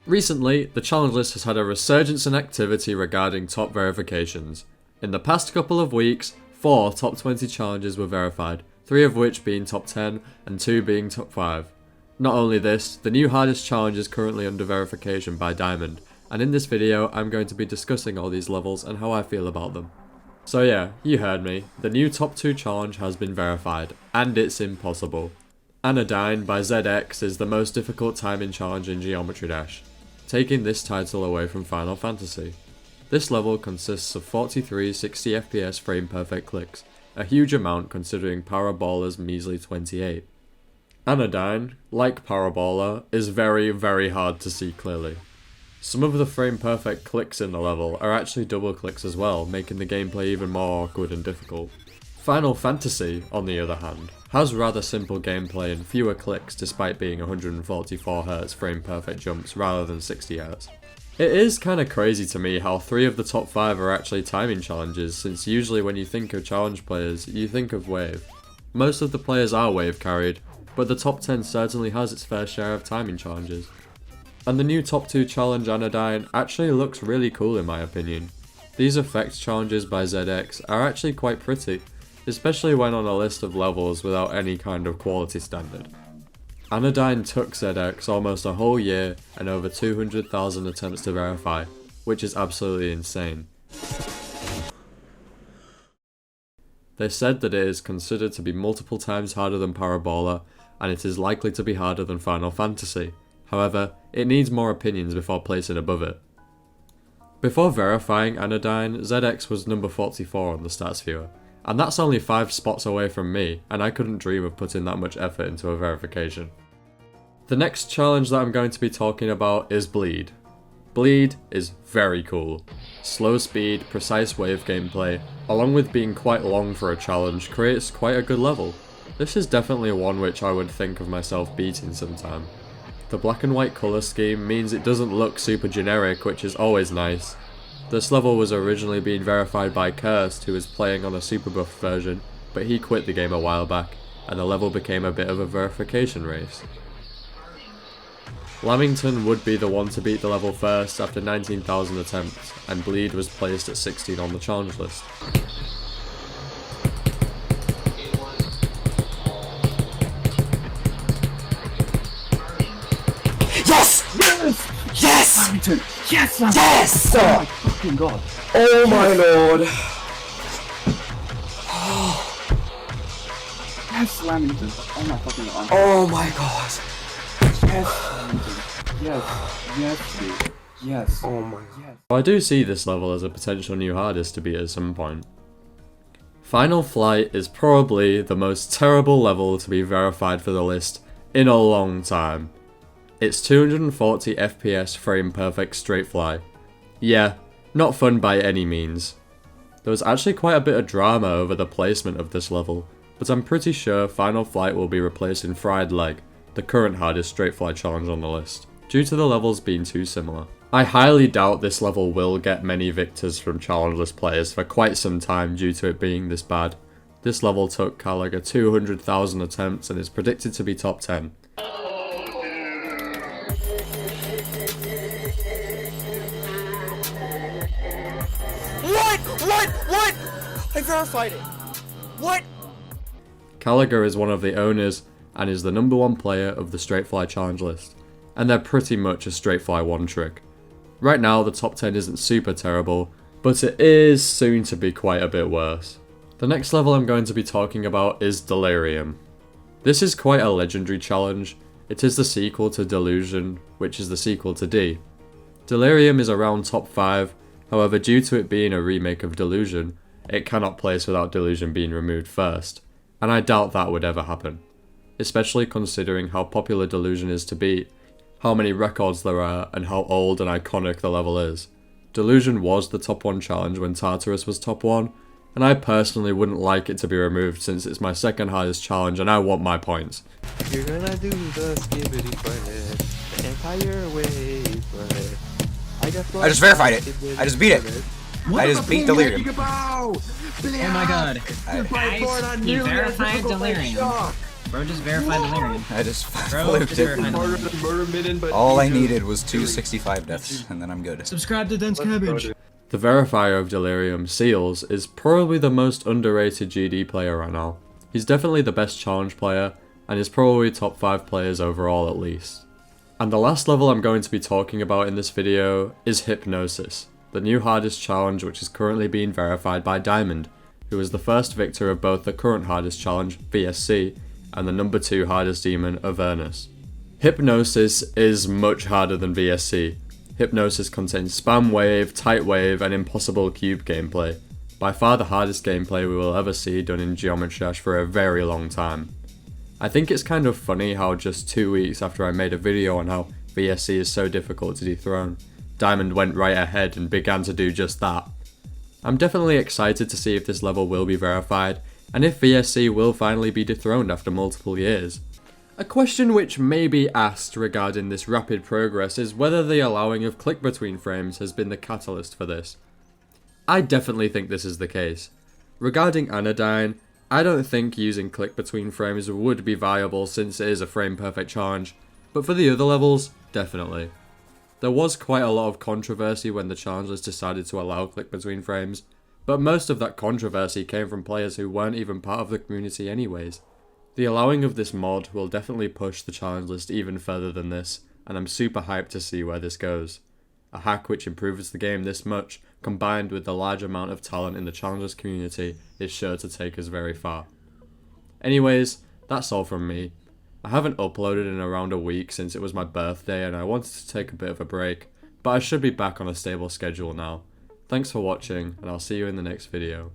Recently, the challenge list has had a resurgence in activity regarding top verifications. In the past couple of weeks, 4 top 20 challenges were verified, 3 of which being top 10 and 2 being top 5. Not only this, the new hardest challenge is currently under verification by Diamond, and in this video I'm going to be discussing all these levels and how I feel about them. So yeah, you heard me, the new top 2 challenge has been verified, and it's impossible. Anodyne by ZX is the most difficult timing challenge in Geometry Dash, taking this title away from Final Fantasy. This level consists of 43 60fps frame perfect clicks, a huge amount considering Parabola's measly 28. Anodyne, like Parabola, is very hard to see clearly. Some of the frame perfect clicks in the level are actually double clicks as well, making the gameplay even more awkward and difficult. Final Fantasy, on the other hand, has rather simple gameplay and fewer clicks despite being 144Hz frame perfect jumps rather than 60Hz. It is kinda crazy to me how 3 of the top 5 are actually timing challenges, since usually when you think of challenge players, you think of Wave. Most of the players are Wave carried, but the top 10 certainly has its fair share of timing challenges. And the new top 2 challenge Anodyne actually looks really cool in my opinion. These effects challenges by ZX are actually quite pretty, especially when on a list of levels without any kind of quality standard. Anodyne took ZX almost a whole year and over 200,000 attempts to verify, which is absolutely insane. They said that it is considered to be multiple times harder than Parabola, and it is likely to be harder than Final Fantasy. However, it needs more opinions before placing above it. Before verifying Anodyne, ZX was number 44 on the stats viewer, and that's only 5 spots away from me, and I couldn't dream of putting that much effort into a verification. The next challenge that I'm going to be talking about is Bleed. Bleed is very cool. Slow speed, precise wave gameplay, along with being quite long for a challenge, creates quite a good level. This is definitely one which I would think of myself beating sometime. The black and white colour scheme means it doesn't look super generic, which is always nice. This level was originally being verified by Cursed, who was playing on a super buff version, but he quit the game a while back, and the level became a bit of a verification race. Lamington would be the one to beat the level first after 19,000 attempts, and Bleed was placed at 16 on the challenge list. Yes! Yes! Lamington! Yes! Lamington! Yes! Oh my fucking god! Oh my lord! Yes, Lamington! Oh my fucking god! Oh my god! Yes, Lamington! Yes! Yes, dude! Yes! Oh my Yes! I do see this level as a potential new hardest to beat at some point. Final Flight is probably the most terrible level to be verified for the list in a long time. It's 240 FPS frame perfect straight fly. Yeah, not fun by any means. There was actually quite a bit of drama over the placement of this level, but I'm pretty sure Final Flight will be replacing Fried Leg, the current hardest straight fly challenge on the list, due to the levels being too similar. I highly doubt this level will get many victors from challengeless players for quite some time due to it being this bad. This level took Caliger 200,000 attempts and is predicted to be top 10. What? I verified it! What? Caliger is one of the owners and is the number 1 player of the Straight Fly challenge list, and they're pretty much a Straight Fly one trick. Right now the top 10 isn't super terrible, but it is soon to be quite a bit worse. The next level I'm going to be talking about is Delirium. This is quite a legendary challenge. It is the sequel to Delusion, which is the sequel to D. Delirium is around top 5, however due to it being a remake of Delusion, it cannot place without Delusion being removed first, and I doubt that would ever happen. Especially considering how popular Delusion is to beat, how many records there are, and how old and iconic the level is. Delusion was the top 1 challenge when Tartarus was top 1, and I personally wouldn't like it to be removed since it's my second hardest challenge and I want my points. You're gonna do the skibbity flip, the entire way flip. I just verified it. I just beat it. I just beat Delirium. Oh my god. I- Guys, you verified Delirium. Bro just verified delirium. I just Bro flipped just it. verified delirium. All I needed was 265 deaths, and then I'm good. Subscribe to Dense Cabbage. The verifier of Delirium, Seals, is probably the most underrated GD player right now. He's definitely the best challenge player, and is probably top 5 players overall at least. And the last level I'm going to be talking about in this video is Hypnosis, the new hardest challenge which is currently being verified by Diamond, who is the first victor of both the current hardest challenge, VSC, and the number 2 hardest demon, Avernus. Hypnosis is much harder than VSC. Hypnosis contains spam wave, tight wave, and impossible cube gameplay. By far the hardest gameplay we will ever see done in Geometry Dash for a very long time. I think it's kind of funny how just 2 weeks after I made a video on how VSC is so difficult to dethrone, Diamond went right ahead and began to do just that. I'm definitely excited to see if this level will be verified, and if VSC will finally be dethroned after multiple years. A question which may be asked regarding this rapid progress is whether the allowing of click between frames has been the catalyst for this. I definitely think this is the case. Regarding Anodyne, I don't think using click between frames would be viable since it is a frame perfect challenge, but for the other levels, definitely. There was quite a lot of controversy when the challengers decided to allow click between frames, but most of that controversy came from players who weren't even part of the community anyways. The allowing of this mod will definitely push the challenge list even further than this, and I'm super hyped to see where this goes. A hack which improves the game this much, combined with the large amount of talent in the challengers community, is sure to take us very far. Anyways, that's all from me. I haven't uploaded in around a week since it was my birthday and I wanted to take a bit of a break, but I should be back on a stable schedule now. Thanks for watching, and I'll see you in the next video.